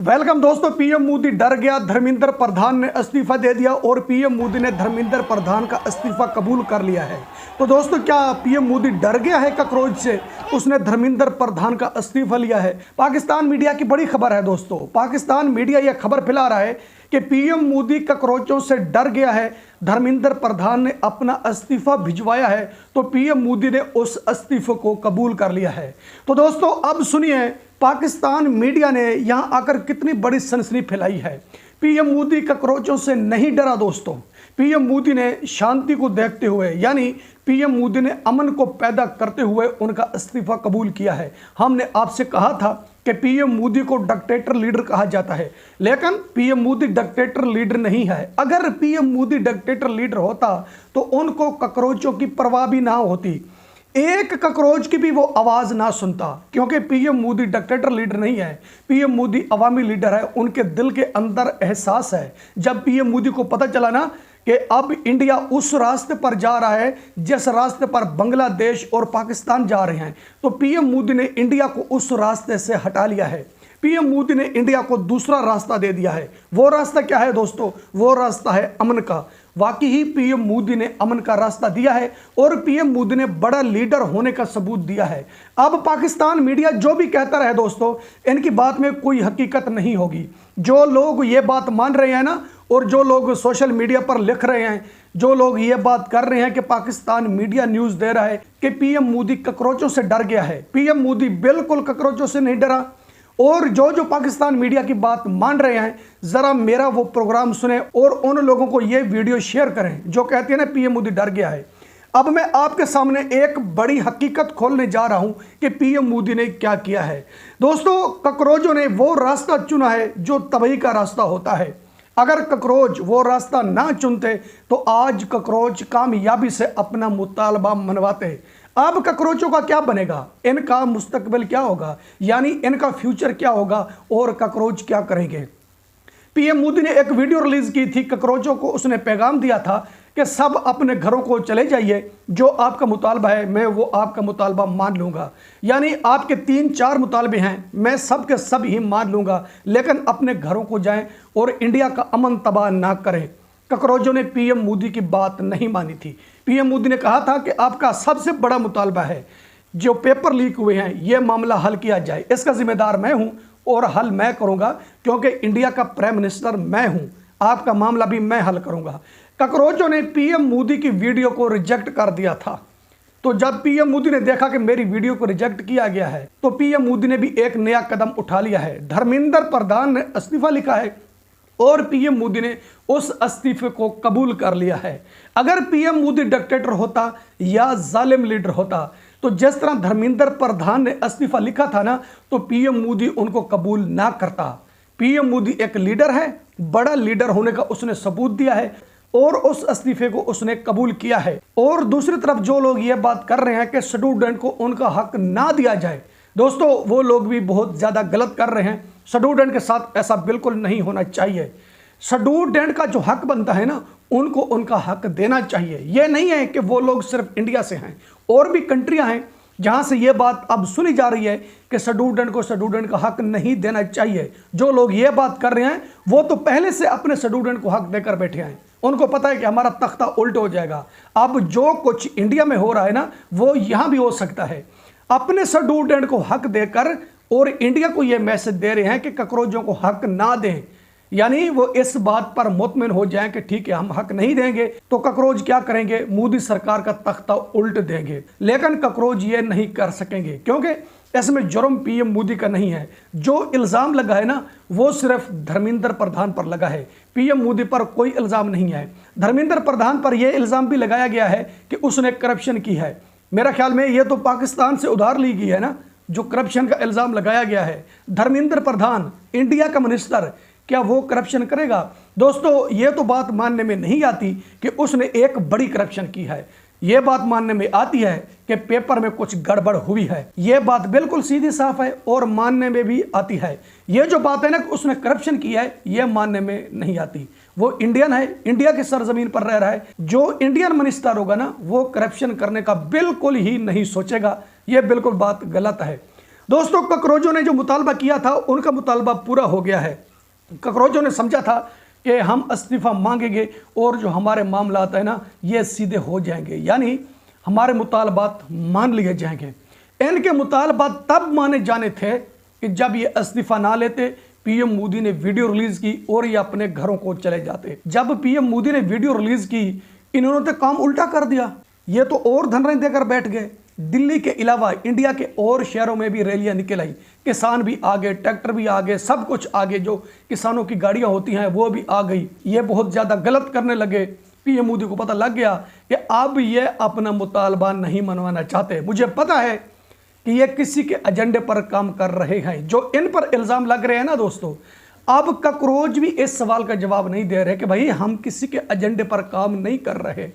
Welcome दोस्तों। PM Modi डर गया, धर्मेंद्र प्रधान ने इस्तीफा दे दिया और पीएम मोदी ने धर्मेंद्र प्रधान का इस्तीफा कबूल कर लिया है। तो दोस्तों, क्या पीएम मोदी डर गया है ककरोच से? उसने धर्मेंद्र प्रधान का इस्तीफा लिया है। पाकिस्तान मीडिया की बड़ी खबर है दोस्तों। पाकिस्तान मीडिया यह खबर फैला रहा है कि पीएम मोदी ककरोचों से डर गया है, धर्मेंद्र प्रधान ने अपना इस्तीफा भिजवाया है, तो पीएम मोदी ने उस इस्तीफे को कबूल कर लिया है। तो दोस्तों, अब सुनिए पाकिस्तान मीडिया ने यहां आकर कितनी बड़ी सनसनी फैलाई है। पीएम मोदी ककरोचों से नहीं डरा दोस्तों। पीएम मोदी ने शांति को देखते हुए, यानी पीएम मोदी ने अमन को पैदा करते हुए उनका इस्तीफा कबूल किया है। हमने आपसे कहा था कि पीएम मोदी को डिक्टेटर लीडर कहा जाता है, लेकिन पीएम मोदी डिक्टेटर लीडर नहीं है। अगर पीएम मोदी डिक्टेटर लीडर होता तो उनको ककरोचों की परवाह भी ना होती, एक ककरोच की भी वो आवाज ना सुनता, क्योंकि पीएम मोदी डिक्टेटर लीडर नहीं है। पीएम मोदी अवामी लीडर है। उनके दिल के अंदर एहसास है। जब पीएम मोदी को पता चला ना कि अब इंडिया उस रास्ते पर जा रहा है जिस रास्ते पर बांग्लादेश और पाकिस्तान जा रहे हैं, तो पीएम मोदी ने इंडिया को उस रास्ते से हटा लिया है। पीएम मोदी ने इंडिया को दूसरा रास्ता दे दिया है। वो रास्ता क्या है दोस्तों? वो रास्ता है अमन का। वाकई ही पीएम मोदी ने अमन का रास्ता दिया है और पीएम मोदी ने बड़ा लीडर होने का सबूत दिया है। अब पाकिस्तान मीडिया जो भी कहता रहे दोस्तों, इनकी बात में कोई हकीकत नहीं होगी। जो लोग ये बात मान रहे हैं ना, और जो लोग सोशल मीडिया पर लिख रहे हैं, जो लोग ये बात कर रहे हैं कि पाकिस्तान मीडिया न्यूज़ दे रहा है कि पीएम मोदी ककरोचों से डर गया है, पीएम मोदी बिल्कुल ककरोचों से नहीं डरा। और जो पाकिस्तान मीडिया की बात मान रहे हैं, जरा मेरा वो प्रोग्राम सुने और उन लोगों को ये वीडियो शेयर करें जो कहते हैं ना पीएम मोदी डर गया है। अब मैं आपके सामने एक बड़ी हकीकत खोलने जा रहा हूं कि पीएम मोदी ने क्या किया है। दोस्तों, ककरोचों ने वो रास्ता चुना है जो तबाही का रास्ता होता है। अगर ककरोच वो रास्ता ना चुनते तो आज ककरोच कामयाबी से अपना मुतालबा मनवाते। अब ककरोचों का क्या बनेगा, इनका मुस्तकबिल क्या होगा, यानी इनका फ्यूचर क्या होगा और ककरोच क्या करेंगे? पीएम मोदी ने एक वीडियो रिलीज की थी। ककरोचों को उसने पैगाम दिया था कि सब अपने घरों को चले जाइए, जो आपका मुतालबा है मैं वो आपका मुतालबा मान लूंगा। यानी आपके 3-4 मुतालबे हैं, मैं सब के सब ही मान लूंगा, लेकिन अपने घरों को जाएं और इंडिया का अमन तबाह ना करें। ककरोचों ने पीएम मोदी की बात नहीं मानी थी। पीएम मोदी ने कहा था कि आपका सबसे बड़ा मुतालबा है जो पेपर लीक हुए हैं, यह मामला हल किया जाए। इसका जिम्मेदार मैं हूं और हल मैं करूंगा, क्योंकि इंडिया का प्राइम मिनिस्टर मैं हूं। आपका मामला भी मैं हल करूंगा। ककरोचों ने पीएम मोदी की वीडियो को रिजेक्ट कर दिया था। तो जब पीएम मोदी ने देखा कि मेरी वीडियो को रिजेक्ट किया गया है, तो पीएम मोदी ने भी एक नया कदम उठा लिया है। धर्मेंद्र प्रधान ने इस्तीफा लिखा है और पीएम मोदी ने उस इस्तीफे को कबूल कर लिया है। अगर पीएम मोदी डिक्टेटर होता या जालिम लीडर होता, तो जिस तरह धर्मेंद्र प्रधान ने इस्तीफा लिखा था ना, तो पीएम मोदी उनको कबूल ना करता। पीएम मोदी एक लीडर है, बड़ा लीडर होने का उसने सबूत दिया है और उस इस्तीफे को उसने कबूल किया है। और दूसरी तरफ जो लोग ये बात कर रहे हैं कि स्टूडेंट को उनका हक ना दिया जाए, दोस्तों वो लोग भी बहुत ज़्यादा गलत कर रहे हैं। स्टूडेंट के साथ ऐसा बिल्कुल नहीं होना चाहिए। स्टूडेंट का जो हक बनता है ना, उनको उनका हक देना चाहिए। यह नहीं है कि वो लोग सिर्फ इंडिया से हैं, और भी कंट्रियां हैं जहां से ये बात अब सुनी जा रही है कि स्टूडेंट को स्टूडेंट का हक नहीं देना चाहिए। जो लोग ये बात कर रहे हैं वो तो पहले से अपने स्टूडेंट को हक देकर बैठे हैं। उनको पता है कि हमारा तख्ता उल्ट हो जाएगा। अब जो कुछ इंडिया में हो रहा है ना, वो यहाँ भी हो सकता है। अपने स्टूडेंट को हक देकर और इंडिया को यह मैसेज दे रहे हैं कि ककरोचों को हक ना दें, यानी वो इस बात पर मुतमिन हो जाएं कि ठीक है हम हक नहीं देंगे तो ककरोच क्या करेंगे, मोदी सरकार का तख्ता उल्ट देंगे। लेकिन ककरोच ये नहीं कर सकेंगे, क्योंकि इसमें जुर्म पीएम मोदी का नहीं है। जो इल्ज़ाम लगा है ना, वो सिर्फ धर्मेंद्र प्रधान पर लगा है। पीएम मोदी पर कोई इल्ज़ाम नहीं है। धर्मेंद्र प्रधान पर यह इल्ज़ाम भी लगाया गया है कि उसने करप्शन की है। मेरा ख्याल में ये तो पाकिस्तान से उधार ली गई है ना, जो करप्शन का इल्ज़ाम लगाया गया है। धर्मेंद्र प्रधान इंडिया का मिनिस्टर, क्या वो करप्शन करेगा? दोस्तों, ये तो बात मानने में नहीं आती कि उसने एक बड़ी करप्शन की है। ये बात मानने में आती है कि पेपर में कुछ गड़बड़ हुई है। ये बात बिल्कुल सीधी साफ है और मानने में भी आती है। ये जो बात है ना कि उसने करप्शन किया है, ये मानने में नहीं आती। वो इंडियन है, इंडिया की सरजमीन पर रह रहा है। जो इंडियन मिनिस्टर होगा ना, वो करप्शन करने का बिल्कुल ही नहीं सोचेगा। ये बिल्कुल बात गलत है। दोस्तों, ककरोजों ने जो मुतालबा किया था उनका मुतालबा पूरा हो गया है। ककरोजों ने समझा था कि हम इस्तीफ़ा मांगेंगे और जो हमारे मामला है ना ये सीधे हो जाएंगे, यानी हमारे मुतालबात मान लिए जाएंगे। इनके मुतालबात तब माने जाने थे कि जब ये इस्तीफ़ा ना लेते, पीएम मोदी ने वीडियो रिलीज की और ये अपने घरों को चले जाते। जब पीएम मोदी ने वीडियो रिलीज की, इन्होंने तो काम उल्टा कर दिया। ये तो और धरने देकर बैठ गए। दिल्ली के अलावा इंडिया के और शहरों में भी रैलियां निकल आई, किसान भी आ गए, ट्रैक्टर भी आ गए, सब कुछ आ गए, जो किसानों की गाड़ियां होती हैं वो भी आ गई। ये बहुत ज़्यादा गलत करने लगे। पीएम मोदी को पता लग गया कि अब ये अपना मुतालबा नहीं मनवाना चाहते। मुझे पता है कि ये किसी के एजेंडे पर काम कर रहे हैं। जो इन पर इल्ज़ाम लग रहे हैं ना दोस्तों, अब ककरोच भी इस सवाल का जवाब नहीं दे रहे कि भाई हम किसी के एजेंडे पर काम नहीं कर रहे।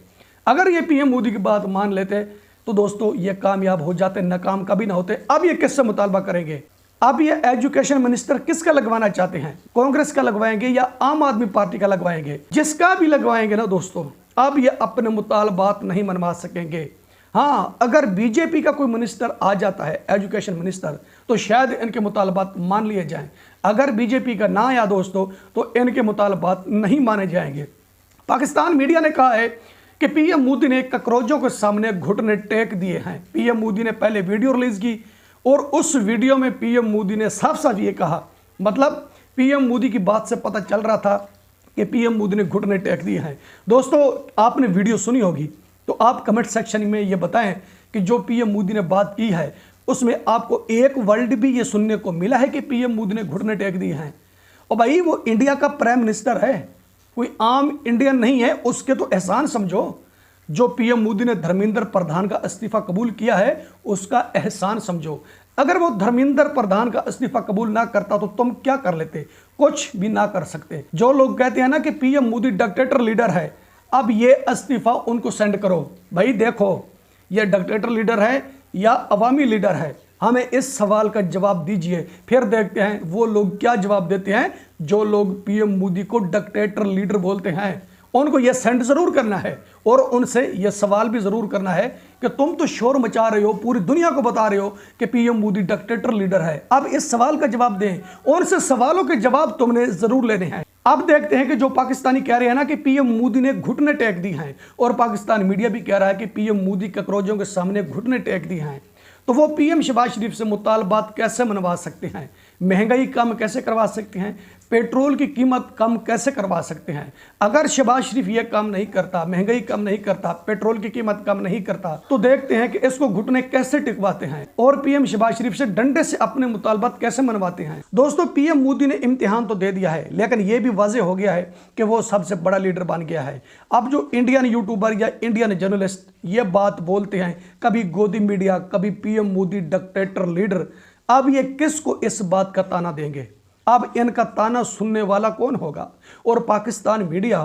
अगर ये पीएम मोदी की बात मान लेते तो दोस्तों ये कामयाब हो जाते, नाकाम कभी ना होते। अब ये किससे मुतालबा करेंगे? अब ये एजुकेशन मिनिस्टर किसका लगवाना चाहते हैं? कांग्रेस का लगवाएंगे या आम आदमी पार्टी का लगवाएंगे? जिसका भी लगवाएंगे ना दोस्तों, अब ये अपने मुतालबात नहीं मनवा सकेंगे। हाँ, अगर बीजेपी का कोई मिनिस्टर आ जाता है एजुकेशन मिनिस्टर, तो शायद इनके मुतालबात मान लिए जाएं। अगर बीजेपी का ना आया दोस्तों, तो इनके मुतालबात नहीं माने जाएंगे। पाकिस्तान मीडिया ने कहा है कि पीएम मोदी ने ककरोचों के सामने घुटने टेक दिए हैं। पीएम मोदी ने पहले वीडियो रिलीज की और उस वीडियो में पीएम मोदी ने साफ साफ ये कहा, मतलब पीएम मोदी की बात से पता चल रहा था कि पीएम मोदी ने घुटने टेक दिए हैं। दोस्तों, आपने वीडियो सुनी होगी तो आप कमेंट सेक्शन में ये बताएं कि जो पीएम मोदी ने बात की है उसमें आपको एक वर्ड भी ये सुनने को मिला है कि पीएम मोदी ने घुटने टेक दिए हैं। और भाई वो इंडिया का प्राइम मिनिस्टर है, कोई आम इंडियन नहीं है, उसके तो एहसान समझो। जो पीएम मोदी ने धर्मेंद्र प्रधान का इस्तीफा कबूल किया है उसका एहसान समझो। अगर वो धर्मेंद्र प्रधान का इस्तीफा कबूल ना करता तो तुम क्या कर लेते? कुछ भी ना कर सकते। जो लोग कहते हैं ना कि पीएम मोदी डिक्टेटर लीडर है, अब ये इस्तीफा उनको सेंड करो। भाई देखो, ये डिक्टेटर लीडर है या अवामी लीडर है? हमें इस सवाल का जवाब दीजिए, फिर देखते हैं वो लोग क्या जवाब देते हैं। जो लोग पीएम मोदी को डिक्टेटर लीडर बोलते हैं उनको ये सेंड जरूर करना है और उनसे ये सवाल भी जरूर करना है कि तुम तो शोर मचा रहे हो, पूरी दुनिया को बता रहे हो कि पीएम मोदी डिक्टेटर लीडर है। अब इस सवाल का जवाब दें, उनसे सवालों के जवाब तुमने जरूर लेने हैं। अब देखते हैं कि जो पाकिस्तानी कह रहे हैं ना कि पीएम मोदी ने घुटने टेक दी हैं, और पाकिस्तान मीडिया भी कह रहा है कि पीएम मोदी ककरोचों के सामने घुटने टेक दी हैं, तो वो पीएम शहबाज शरीफ से मुतालबात कैसे मनवा सकते हैं? महंगाई कम कैसे करवा सकते हैं? पेट्रोल की कीमत कम कैसे करवा सकते हैं? अगर शहबाज शरीफ ये काम नहीं करता, महंगाई कम नहीं करता, पेट्रोल की कीमत कम नहीं करता, तो देखते हैं कि इसको घुटने कैसे टिकवाते हैं और पीएम शहबाज शरीफ से डंडे से अपने मुतालबात कैसे मनवाते हैं। दोस्तों, पीएम मोदी ने इम्तिहान तो दे दिया है, लेकिन यह भी वाज़ेह हो गया है कि वो सबसे बड़ा लीडर बन गया है। अब जो इंडियन यूट्यूबर या इंडियन जर्नलिस्ट ये बात बोलते हैं, कभी गोदी मीडिया, कभी पीएम मोदी डिक्टेटर लीडर, अब ये किसको इस बात का ताना देंगे? अब इनका ताना सुनने वाला कौन होगा? और पाकिस्तान मीडिया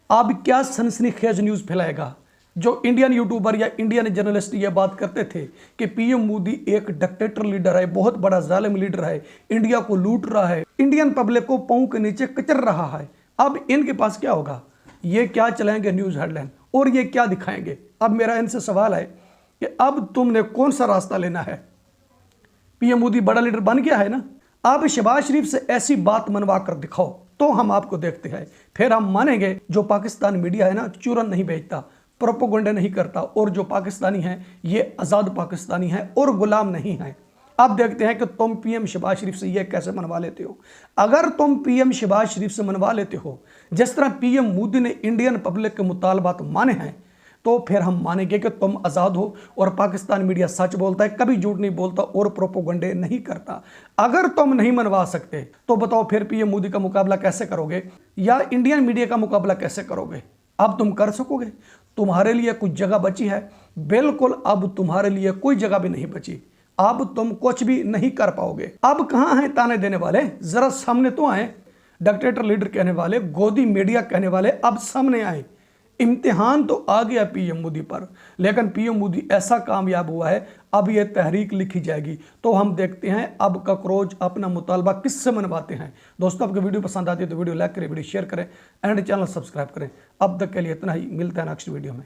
अब क्या सनसनीखेज न्यूज़ फैलाएगा? जो इंडियन यूट्यूबर या इंडियन जर्नलिस्ट ये बात करते थे कि पीएम मोदी एक डिक्टेटर लीडर है, बहुत बड़ा जालिम लीडर है, इंडिया को लूट रहा है, इंडियन पब्लिक को पांव के नीचे कचर रहा है, अब इनके पास क्या होगा? ये क्या चलाएंगे न्यूज़ हेडलाइन और ये क्या दिखाएंगे? अब मेरा इनसे सवाल है कि अब तुमने कौन सा रास्ता लेना है? पीएम मोदी बड़ा लीडर बन गया है ना, आप शहबाज शरीफ से ऐसी बात मनवा कर दिखाओ तो हम आपको देखते हैं, फिर हम मानेंगे। जो पाकिस्तान मीडिया है ना, चूरन नहीं बेचता, प्रोपोगंडे नहीं करता, और जो पाकिस्तानी हैं ये आज़ाद पाकिस्तानी हैं और गुलाम नहीं हैं। अब देखते हैं कि तुम पीएम शहबाज शरीफ से ये कैसे मनवा लेते हो। अगर तुम पीएम शहबाज शरीफ से मनवा लेते हो जिस तरह पीएम मोदी ने इंडियन पब्लिक के मुतालबात माने हैं, तो फिर हम मानेंगे कि तुम आज़ाद हो और पाकिस्तान मीडिया सच बोलता है, कभी झूठ नहीं बोलता और प्रोपोगंडे नहीं करता। अगर तुम नहीं मनवा सकते तो बताओ फिर पीएम मोदी का मुकाबला कैसे करोगे या इंडियन मीडिया का मुकाबला कैसे करोगे? अब तुम कर सकोगे? तुम्हारे लिए कुछ जगह बची है? बिल्कुल, अब तुम्हारे लिए कोई जगह भी नहीं बची। अब तुम कुछ भी नहीं कर पाओगे। अब कहाँ हैं ताने देने वाले? जरा सामने तो आए। डिक्टेटर लीडर कहने वाले, गोदी मीडिया कहने वाले अब सामने आए। इम्तिहान तो आ गया पीएम मोदी पर, लेकिन पीएम मोदी ऐसा कामयाब हुआ है, अब ये तहरीक लिखी जाएगी। तो हम देखते हैं अब ककरोच अपना मुतालबा किससे मनवाते हैं। दोस्तों, आपको वीडियो पसंद आती है तो वीडियो लाइक करें, वीडियो शेयर करें एंड चैनल सब्सक्राइब करें। अब तक के लिए इतना ही, मिलता है नेक्स्ट वीडियो में।